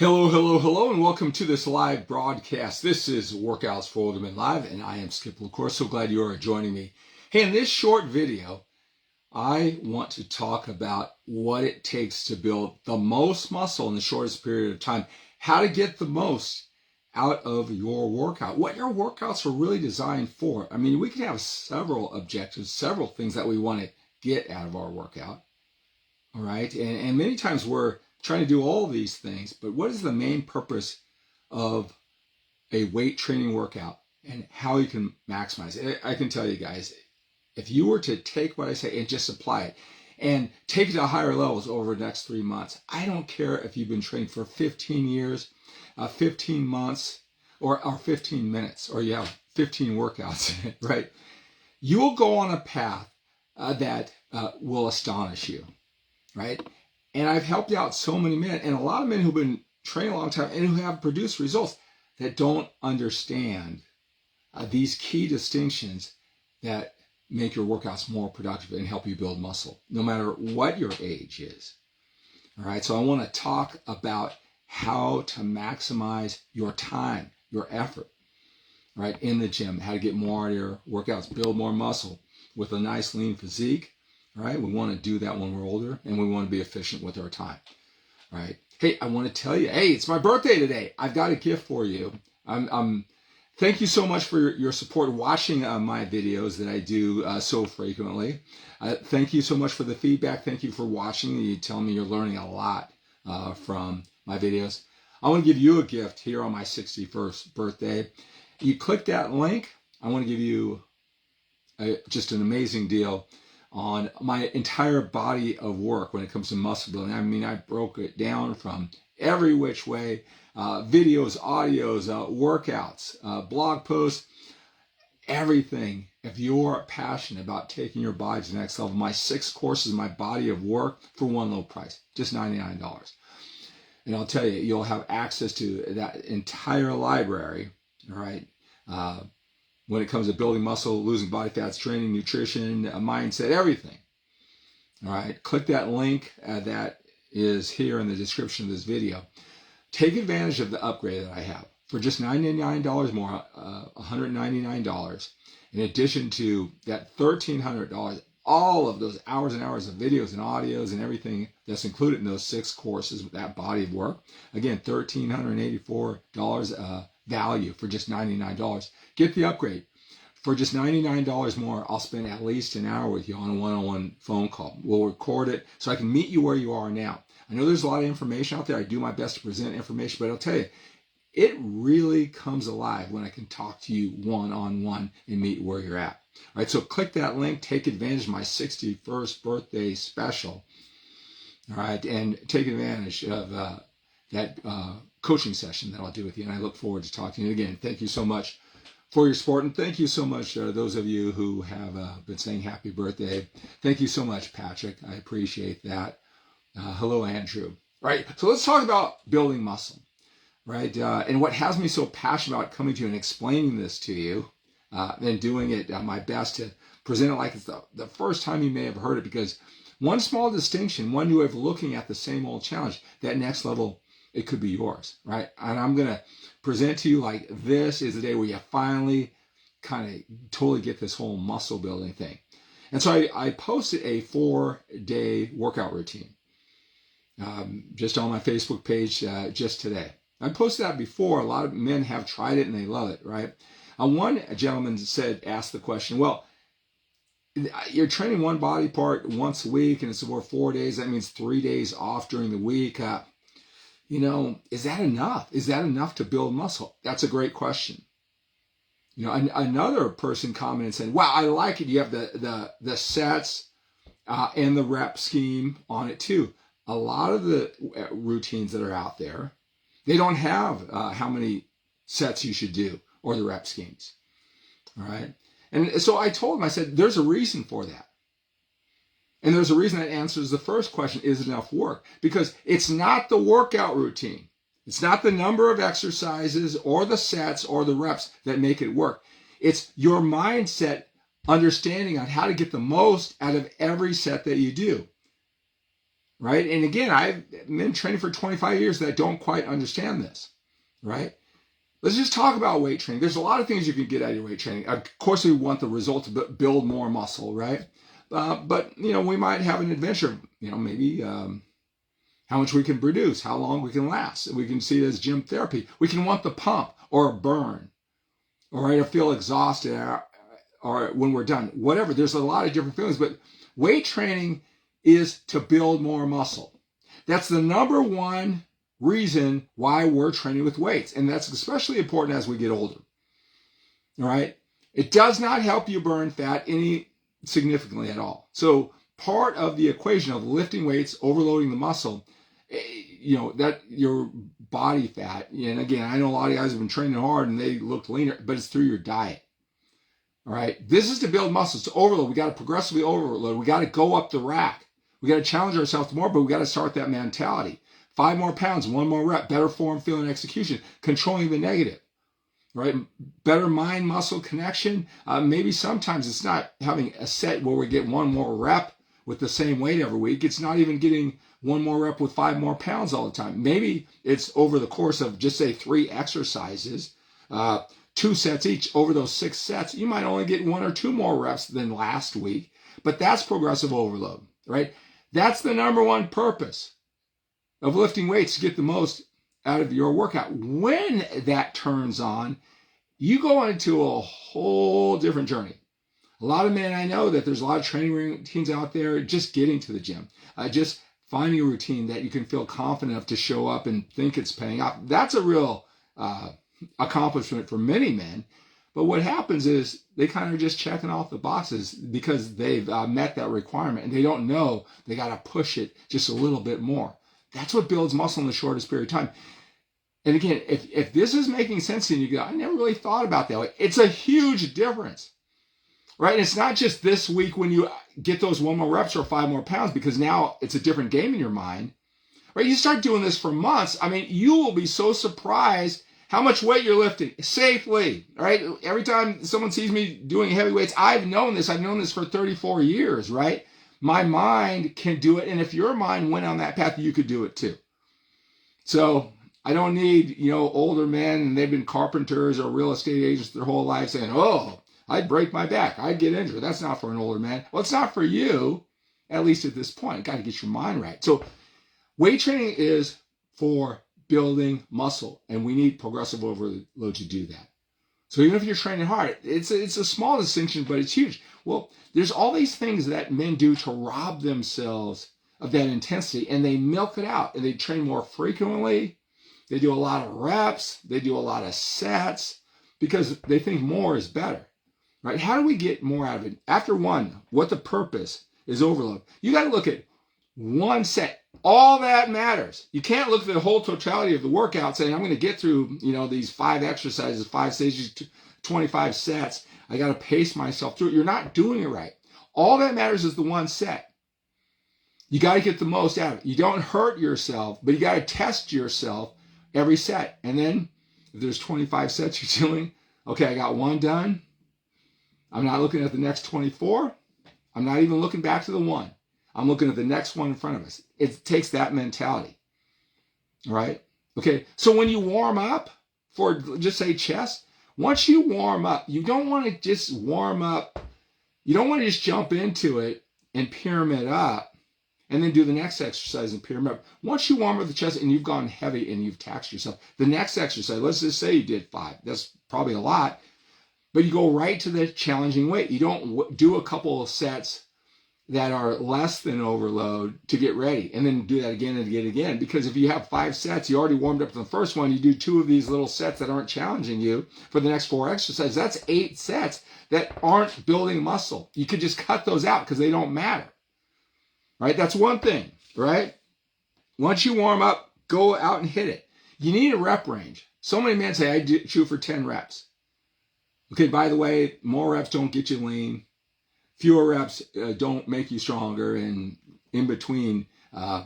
Hello, hello, hello, and welcome to this live broadcast. This is Workouts for Older Men Live, and I am 𝗕𝗶𝗿𝘀. So glad you are joining me. Hey, in this short video, I want to talk about what it takes to build the most muscle in the shortest period of time, how to get the most out of your workout, what your workouts are really designed for. I mean, we can have several objectives, several things that we want to get out of our workout, all right? And many times we're trying to do all these things, but what is the main purpose of a weight training workout and how you can maximize it? I can tell you guys, if you were to take what I say and just apply it and take it to higher levels over the next 3 months, I don't care if you've been training for 15 years, 15 months, or 15 minutes, or you have 15 workouts, right? You will go on a path that will astonish you, right? And I've helped out so many men, and a lot of men who've been training a long time and who have produced results that don't understand these key distinctions that make your workouts more productive and help you build muscle, no matter what your age is. All right, so I want to talk about how to maximize your time, your effort, right, in the gym, how to get more out of your workouts, build more muscle with a nice lean physique. Right? We want to do that when we're older, and we want to be efficient with our time, right? Hey, I want to tell you, hey, it's my birthday today. I've got a gift for you. Thank you so much for your support watching my videos that I do so frequently. Thank you so much for the feedback. Thank you for watching. You tell me you're learning a lot from my videos. I want to give you a gift here on my 61st birthday. You click that link. I want to give you just an amazing deal on my entire body of work when it comes to muscle building. I mean, I broke it down from every which way, videos, audios, workouts, blog posts, everything. If you're passionate about taking your body to the next level, my 6 courses, my body of work for one low price, just $99. And I'll tell you, you'll have access to that entire library, all right? When it comes to building muscle, losing body fats, training, nutrition, mindset, everything. All right, click that link that is here in the description of this video. Take advantage of the upgrade that I have for just $99 more, $199. In addition to that $1,300, all of those hours and hours of videos and audios and everything that's included in those 6 courses with that body of work. Again, $1,384 value for just $99. Get the upgrade. For just $99 more, I'll spend at least an hour with you on a one-on-one phone call. We'll record it so I can meet you where you are now. I know there's a lot of information out there. I do my best to present information, but I'll tell you, it really comes alive when I can talk to you one-on-one and meet where you're at. All right, so click that link. Take advantage of my 61st birthday special. All right, and take advantage of that coaching session that I'll do with you, and I look forward to talking to you again. Thank you so much for your support, and thank you so much those of you who have been saying happy birthday. Thank you so much, Patrick. I appreciate that. Hello, Andrew. Right, so let's talk about building muscle, right? And what has me so passionate about coming to you and explaining this to you and doing it my best to present it like it's the first time you may have heard it, because one small distinction, one way of looking at the same old challenge, that next level, it could be yours, right? And I'm going to present to you like this is the day where you finally kind of totally get this whole muscle building thing. And so I posted a 4-day workout routine just on my Facebook page just today. I posted that before. A lot of men have tried it and they love it, right? One gentleman asked the question, well, you're training one body part once a week and it's over 4 days. That means 3 days off during the week. Is that enough? Is that enough to build muscle? That's a great question. Another person commented and said, wow, I like it. You have the sets and the rep scheme on it too. A lot of the routines that are out there, they don't have how many sets you should do or the rep schemes. All right. And so I told him, I said, there's a reason for that. And there's a reason that answers the first question, is it enough work? Because it's not the workout routine. It's not the number of exercises or the sets or the reps that make it work. It's your mindset understanding on how to get the most out of every set that you do. right? And again, I've been training for 25 years that don't quite understand this, right? Let's just talk about weight training. There's a lot of things you can get out of your weight training. Of course, we want the result to build more muscle, right? But, we might have an adventure, maybe how much we can produce, how long we can last. We can see it as gym therapy. We can want the pump or a burn, or right, or feel exhausted, or when we're done, whatever. There's a lot of different feelings, but weight training is to build more muscle. That's the number one reason why we're training with weights. And that's especially important as we get older. All right. It does not help you burn fat any significantly at all. So part of the equation of lifting weights, overloading the muscle, that your body fat. And again, I know a lot of guys have been training hard and they look leaner, but it's through your diet. All right. This is to build muscles, to overload. We got to progressively overload. We got to go up the rack. We got to challenge ourselves more, but we got to start that mentality. 5 more pounds, 1 more rep, better form, feel, and execution, controlling the negative, right? Better mind-muscle connection. Maybe sometimes it's not having a set where we get 1 more rep with the same weight every week. It's not even getting 1 more rep with 5 more pounds all the time. Maybe it's over the course of just say 3 exercises, 2 sets each. Over those 6 sets, you might only get 1 or 2 more reps than last week, but that's progressive overload, right? That's the number one purpose of lifting weights, to get the most out of your workout. When that turns on, you go into a whole different journey. A lot of men I know that there's a lot of training routines out there, just getting to the gym, just finding a routine that you can feel confident enough to show up and think it's paying off. That's a real accomplishment for many men. But what happens is they kind of just checking off the boxes because they've met that requirement, and they don't know they got to push it just a little bit more. That's what builds muscle in the shortest period of time. And again, if this is making sense to you, you go, I never really thought about that way. It's a huge difference, right? And it's not just this week when you get those 1 more reps or 5 more pounds, because now it's a different game in your mind, right? You start doing this for months. I mean, you will be so surprised how much weight you're lifting safely, right? Every time someone sees me doing heavy weights, I've known this for 34 years, right? My mind can do it. And if your mind went on that path, you could do it too. So I don't need, older men and they've been carpenters or real estate agents their whole life saying, oh, I'd break my back, I'd get injured. That's not for an older man. Well, it's not for you, at least at this point. Got to get your mind right. So weight training is for building muscle, and we need progressive overload to do that. So even if you're training hard, it's a small distinction, but it's huge. Well, there's all these things that men do to rob themselves of that intensity, and they milk it out, and they train more frequently. They do a lot of reps. They do a lot of sets because they think more is better, right? How do we get more out of it? After one, what the purpose is overload. You got to look at 1 set. All that matters. You can't look at the whole totality of the workout saying, I'm going to get through, these 5 exercises, 5 stages, 25 sets. I got to pace myself through it. You're not doing it right. All that matters is the 1 set. You got to get the most out of it. You don't hurt yourself, but you got to test yourself every set. And then if there's 25 sets you're doing, okay, I got 1 done. I'm not looking at the next 24. I'm not even looking back to the 1. I'm looking at the next one in front of us. It takes that mentality. All right? Okay, so when you warm up for, just say, chest, once you warm up, you don't want to just warm up. You don't want to just jump into it and pyramid up and then do the next exercise and pyramid up. Once you warm up the chest and you've gone heavy and you've taxed yourself, the next exercise, let's just say you did 5. That's probably a lot. But you go right to the challenging weight. You don't do a couple of sets that are less than overload to get ready and then do that again and again. Because if you have 5 sets, you already warmed up to the first one, you do 2 of these little sets that aren't challenging you for the next 4 exercises. That's 8 sets that aren't building muscle. You could just cut those out because they don't matter, right? That's one thing, right? Once you warm up, go out and hit it. You need a rep range. So many men say, I shoot for 10 reps. Okay, by the way, more reps don't get you lean. Fewer reps don't make you stronger, and in between,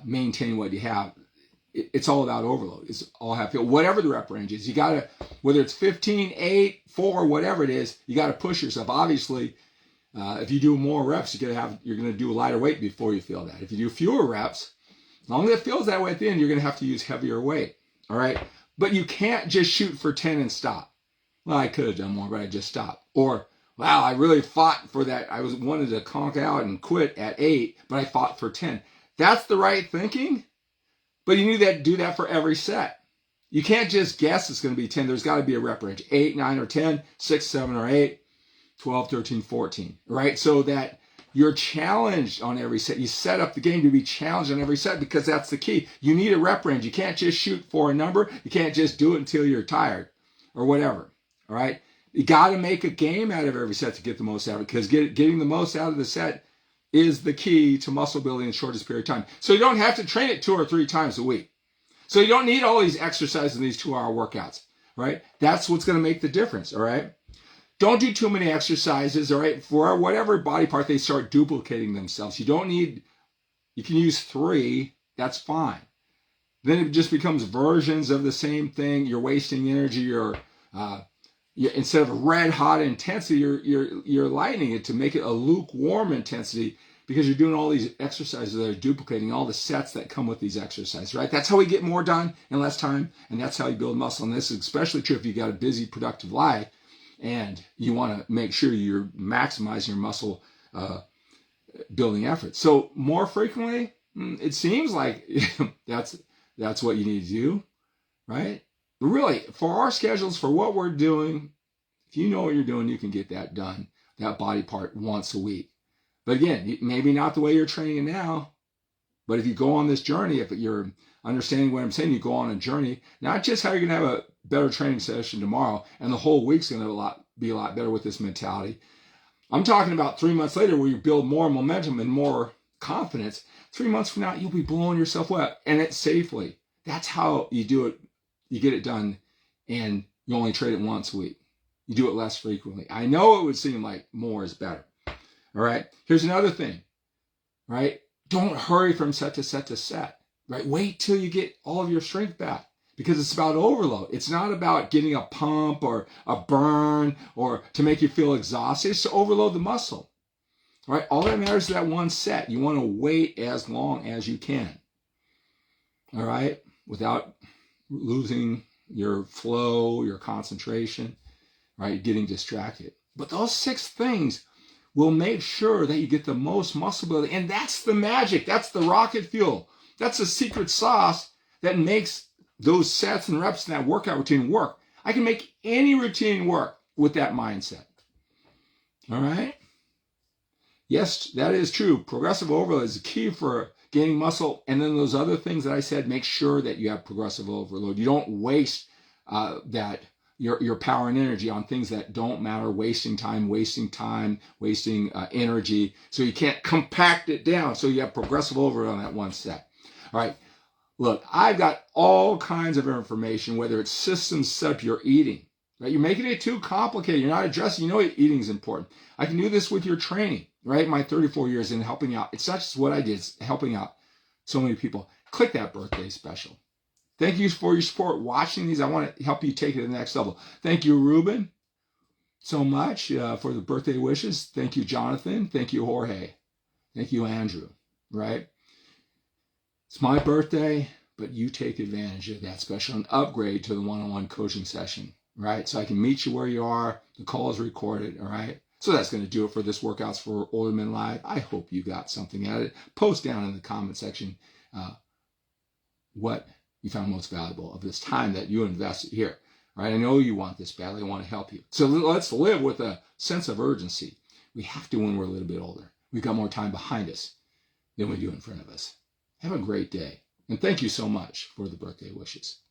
maintain what you have. It's all about overload. It's all have feel. Whatever the rep range is, you got to, whether it's 15, 8, 4, whatever it is, you got to push yourself. Obviously, if you do more reps, you're going to do a lighter weight before you feel that. If you do fewer reps, As long as it feels that way at the end, you're going to have to use heavier weight. All right. But you can't just shoot for 10 and stop. Well, I could have done more, but I just stopped. Or, wow, I really fought for that. I wanted to conk out and quit at 8, but I fought for 10. That's the right thinking. But you need to do that for every set. You can't just guess it's going to be 10. There's got to be a rep range. 8, 9, or 10, 6, 7, or 8, 12, 13, 14. Right? So that you're challenged on every set. You set up the game to be challenged on every set because that's the key. You need a rep range. You can't just shoot for a number. You can't just do it until you're tired or whatever. All right? You got to make a game out of every set to get the most out of it because getting the most out of the set is the key to muscle building in the shortest period of time. So you don't have to train it 2 or 3 times a week. So you don't need all these exercises and these 2-hour workouts, right? That's what's going to make the difference, all right? Don't do too many exercises, all right? For whatever body part, they start duplicating themselves. You don't need, you can use 3, that's fine. Then it just becomes versions of the same thing. You're wasting energy. You're instead of a red hot intensity, you're lightening it to make it a lukewarm intensity because you're doing all these exercises that are duplicating all the sets that come with these exercises, right? That's how we get more done in less time, and that's how you build muscle. And this is especially true if you got a busy, productive life and you want to make sure you're maximizing your muscle building efforts. So more frequently, it seems like that's what you need to do, right? But really, for our schedules, for what we're doing, if you know what you're doing, you can get that done, that body part once a week. But again, maybe not the way you're training now, but if you go on this journey, if you're understanding what I'm saying, you go on a journey, not just how you're going to have a better training session tomorrow and the whole week's going to be a lot better with this mentality. I'm talking about 3 months later where you build more momentum and more confidence. 3 months from now, you'll be blowing yourself up, and it's safely. That's how you do it. You get it done, and you only train it once a week. You do it less frequently. I know it would seem like more is better. All right. Here's another thing, right? Don't hurry from set to set to set, right? Wait till you get all of your strength back because it's about overload. It's not about getting a pump or a burn or to make you feel exhausted. It's to overload the muscle, right? All that matters is that one set. You want to wait as long as you can, all right? Without losing your flow, your concentration, right? Getting distracted. But those 6 things will make sure that you get the most muscle building. And that's the magic. That's the rocket fuel. That's the secret sauce that makes those sets and reps and that workout routine work. I can make any routine work with that mindset. All right? Yes, that is true. Progressive overload is the key for gaining muscle. And then those other things that I said, make sure that you have progressive overload. You don't waste your power and energy on things that don't matter, wasting energy. So you can't compact it down. So you have progressive overload on that one set. All right. Look, I've got all kinds of information, whether it's systems set up your eating, right? You're making it too complicated. You're not addressing, eating is important. I can do this with your training, right? My 34 years in helping out. It's not just what I did, it's helping out so many people. Click that birthday special. Thank you for your support watching these. I want to help you take it to the next level. Thank you, Ruben, so much for the birthday wishes. Thank you, Jonathan. Thank you, Jorge. Thank you, Andrew, right? It's my birthday, but you take advantage of that special and upgrade to the one-on-one coaching session, right? So I can meet you where you are. The call is recorded, all right? So that's going to do it for this Workouts for Older Men Live. I hope you got something out of it. Post down in the comment section what you found most valuable of this time that you invested here, right? I know you want this badly. I want to help you. So let's live with a sense of urgency. We have to when we're a little bit older. We've got more time behind us than we do in front of us. Have a great day. And thank you so much for the birthday wishes.